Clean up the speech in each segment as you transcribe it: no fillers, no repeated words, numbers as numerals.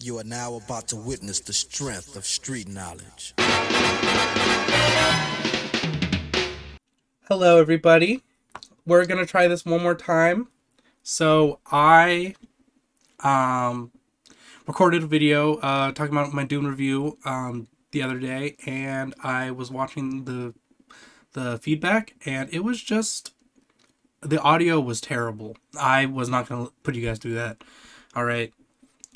You are now about to witness the strength of street knowledge. Hello, everybody. We're gonna try this one more time. So I um, recorded a video talking about my Dune review the other day, and I was watching the feedback, and it was just the audio was terrible. I was not gonna put you guys through that. All right.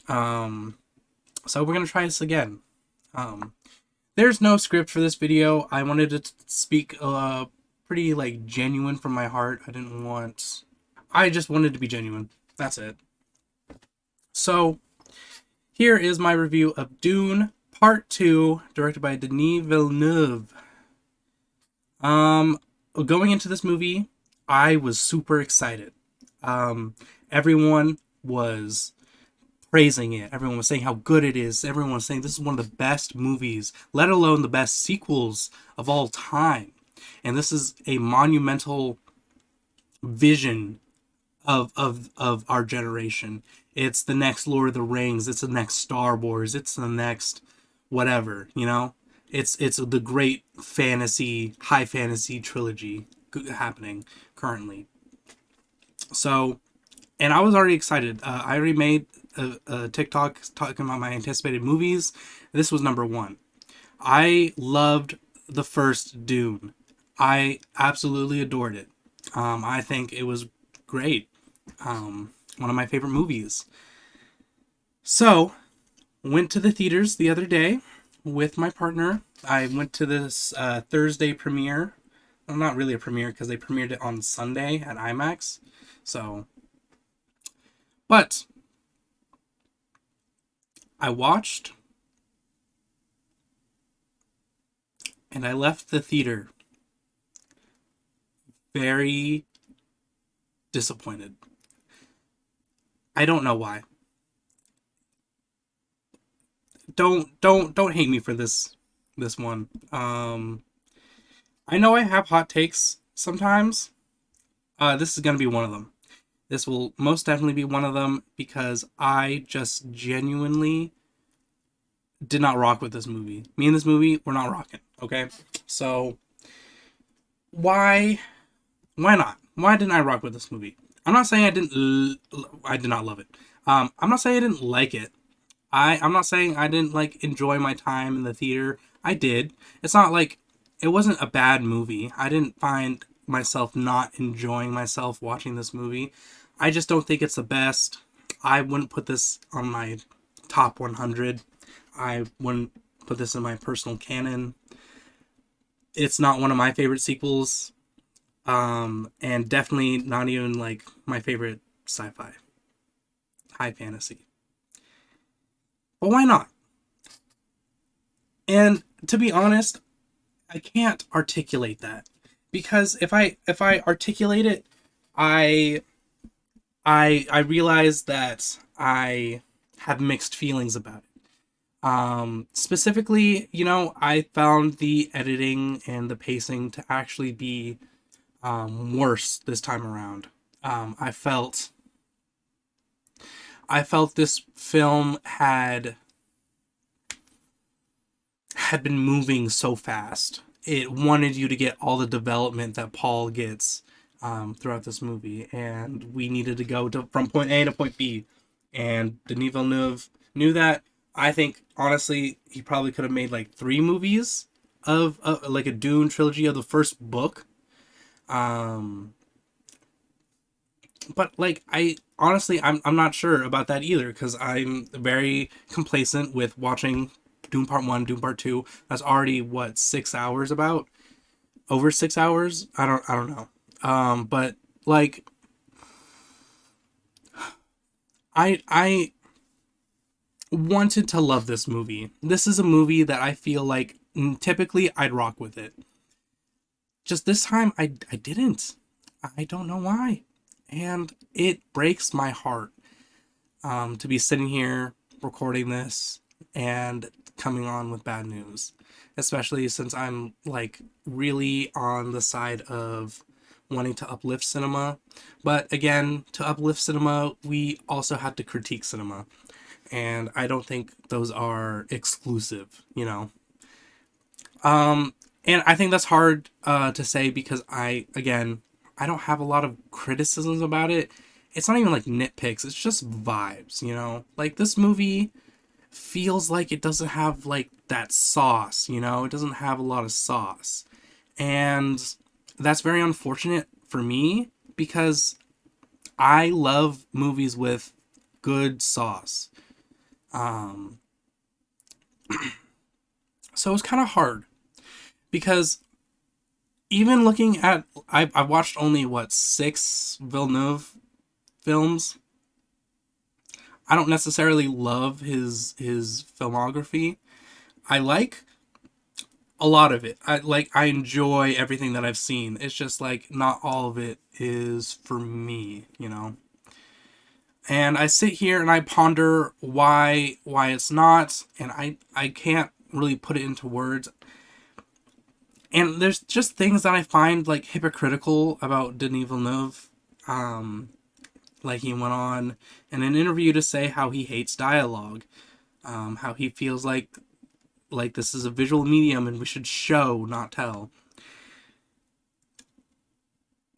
So we're gonna try this again. Um, there's no script for this video. I wanted to speak pretty like genuine from my heart. I just wanted to be genuine. That's it. So, here is my review of Dune Part 2, directed by Denis Villeneuve. Going into this movie, I was super excited. Everyone was praising it. Everyone was saying how good it is. Everyone was saying this is one of the best movies, let alone the best sequels of all time. And this is a monumental vision of our generation. It's the next Lord of the Rings. It's the next Star Wars. It's the next whatever, you know? It's the great high fantasy trilogy happening currently. So, and I was already excited. I already made a TikTok talking about my anticipated movies. This was number one. I loved the first Dune. I absolutely adored it. I think it was great. One of my favorite movies. So, went to the theaters the other day with my partner. I went to this Thursday premiere. Well, not really a premiere because they premiered it on Sunday at IMAX. So, but I watched and I left the theater very disappointed. I don't know why. Don't hate me for this one. I know I have hot takes sometimes. This is gonna be one of them. This will most definitely be one of them because I just genuinely did not rock with this movie. Me and this movie, we're not rocking. Okay, so why not? Why didn't I rock with this movie? I'm not saying I did not love it. I'm not saying I didn't like it. I'm not saying I didn't like enjoy my time in the theater. I did. It's not like it wasn't a bad movie. I didn't find myself not enjoying myself watching this movie. I just don't think it's the best. I wouldn't put this on my top 100. I wouldn't put this in my personal canon. It's not one of my favorite sequels. And definitely not even like my favorite sci-fi, high fantasy. But why not? And to be honest, I can't articulate that because if I articulate it, I I realize that I have mixed feelings about it. Specifically, I found the editing and the pacing to actually be worse this time around. I felt this film had been moving so fast. It wanted you to get all the development that Paul gets throughout this movie, and we needed to go from point A to point B. And Denis Villeneuve knew that. I think honestly, he probably could have made like 3 movies of like a Dune trilogy of the first book. Um, but like I'm not sure about that either because I'm very complacent with watching Doom Part 1, Doom Part 2. That's already what 6 hours about? Over 6 hours? I don't know. But like I wanted to love this movie. This is a movie that I feel like typically I'd rock with it. Just this time I didn't. I don't know why. And it breaks my heart to be sitting here recording this and coming on with bad news, especially since I'm like really on the side of wanting to uplift cinema. But again, to uplift cinema, we also have to critique cinema. and I don't think those are exclusive, and I think that's hard to say because I don't have a lot of criticisms about it. It's not even like nitpicks, it's just vibes, Like this movie feels like it doesn't have like that sauce, It doesn't have a lot of sauce. And that's very unfortunate for me because I love movies with good sauce. Um, so it's kind of hard because even looking at, I've watched only what, six Villeneuve films. I don't necessarily love his filmography. I like a lot of it. I enjoy everything that I've seen. It's just like not all of it is for me. And I sit here and I ponder why it's not, and I can't really put it into words. And there's just things that I find like hypocritical about Denis Villeneuve. Um, like he went on in an interview to say how he hates dialogue, how he feels like this is a visual medium and we should show, not tell.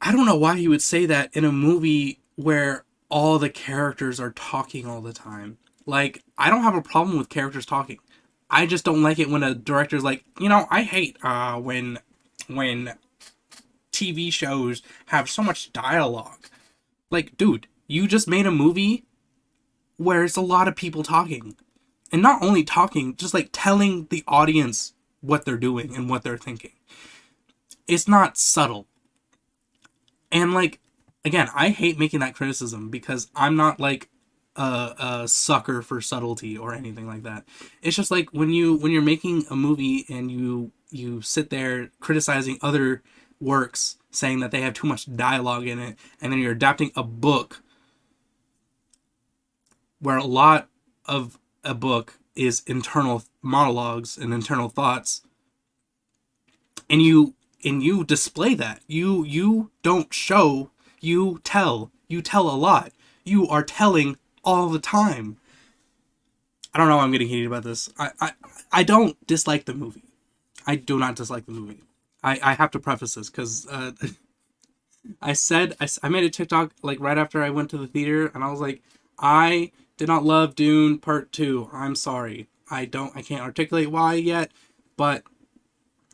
I don't know why he would say that in a movie where all the characters are talking all the time. Like, I don't have a problem with characters talking. I just don't like it when a director's like, I hate when TV shows have so much dialogue. Like, dude, you just made a movie where it's a lot of people talking. And not only talking, just like telling the audience what they're doing and what they're thinking. It's not subtle. And like, again, I hate making that criticism because I'm not like a sucker for subtlety or anything like that. It's just like when you're making a movie and you sit there criticizing other works saying that they have too much dialogue in it, and then you're adapting a book where a lot of a book is internal monologues and internal thoughts, and you display that. You don't show, you tell a lot. You are telling all the time. I don't know why I'm getting heated about this. I don't dislike the movie. I do not dislike the movie. I have to preface this because I made a TikTok like right after I went to the theater, and I was like, I did not love Dune Part 2. I'm sorry. I can't articulate why yet, but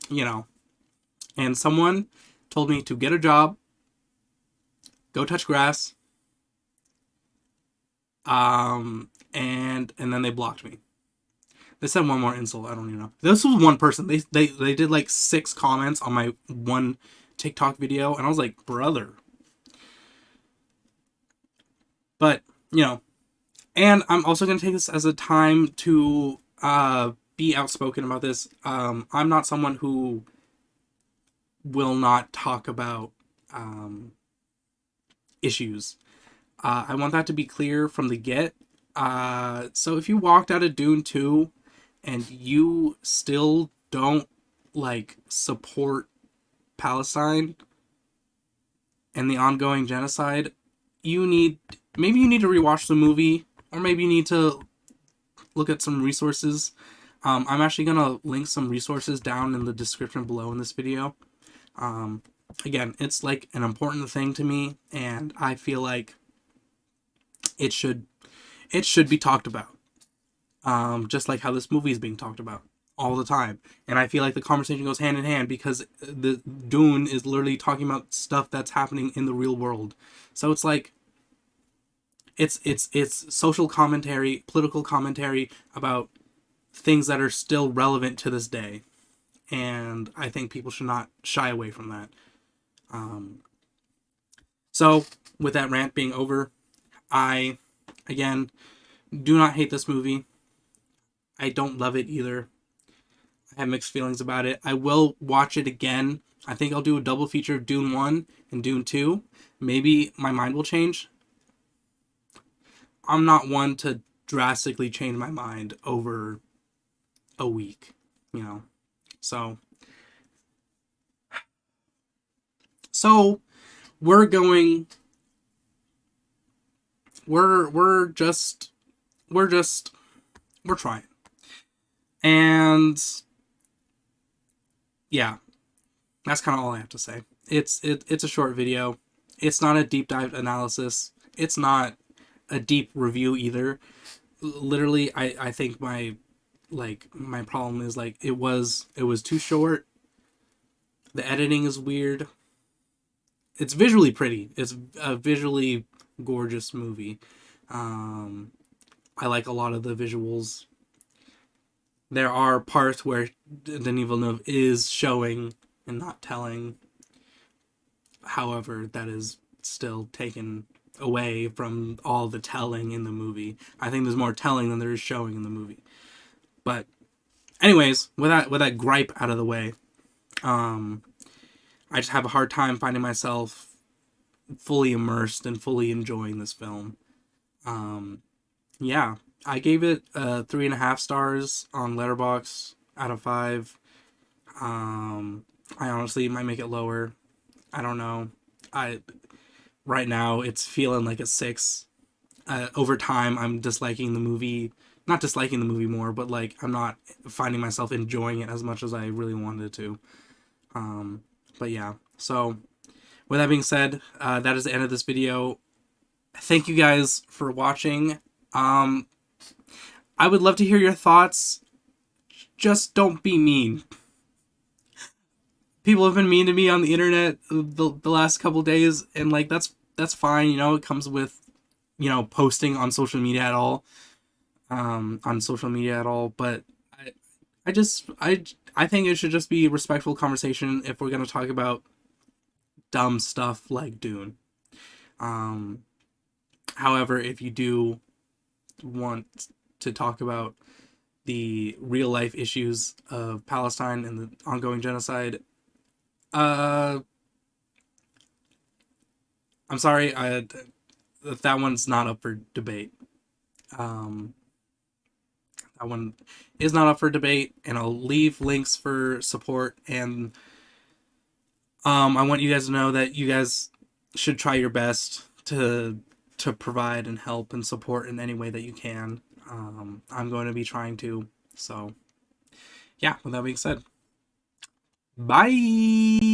you know. And someone told me to get a job, go touch grass, and then they blocked me. They said one more insult. I don't even know. This was one person. They did like 6 comments on my one TikTok video, and I was like, brother. But and I'm also gonna take this as a time to be outspoken about this. I'm not someone who will not talk about issues. I want that to be clear from the get. So if you walked out of Dune 2 and you still don't like support Palestine and the ongoing genocide, maybe you need to rewatch the movie, or maybe you need to look at some resources. I'm actually gonna link some resources down in the description below in this video. Again, it's like an important thing to me, and I feel like it should be talked about. Just like how this movie is being talked about all the time. And I feel like the conversation goes hand in hand because the Dune is literally talking about stuff that's happening in the real world. So it's like it's social commentary, political commentary about things that are still relevant to this day. And I think people should not shy away from that. So with that rant being over, I again do not hate this movie. I don't love it either. I have mixed feelings about it. I will watch it again. I think I'll do a double feature of Dune 1 and Dune 2. Maybe my mind will change. I'm not one to drastically change my mind over a week, you know. So we're going we're just we're trying. And yeah, that's kind of all I have to say. It's a short video. It's not a deep dive analysis. It's not a deep review either. Literally, I think my problem is like it was too short. The editing is weird. It's visually pretty. It's a visually gorgeous movie. I like a lot of the visuals. There are parts where Denis Villeneuve is showing and not telling. However, that is still taken away from all the telling in the movie. I think there's more telling than there is showing in the movie. But anyways, with that gripe out of the way, I just have a hard time finding myself fully immersed and fully enjoying this film. Yeah, I gave it 3.5 stars on Letterboxd out of 5. I honestly might make it lower. I don't know. Right now it's feeling like a 6. Over time, I'm disliking the movie. Not disliking the movie more, but like I'm not finding myself enjoying it as much as I really wanted to. But yeah. So with that being said, that is the end of this video. Thank you guys for watching. I would love to hear your thoughts. Just don't be mean. People have been mean to me on the internet the last couple days, and like that's fine. You know, it comes with posting on social media at all. But I think it should just be respectful conversation if we're gonna talk about dumb stuff like Dune. However, if you do want to talk about the real life issues of Palestine and the ongoing genocide, I'm sorry, that one's not up for debate. That one is not up for debate, and I'll leave links for support. And I want you guys to know that you guys should try your best to provide and help and support in any way that you can. I'm going to be trying to. So, yeah, with that being said, bye!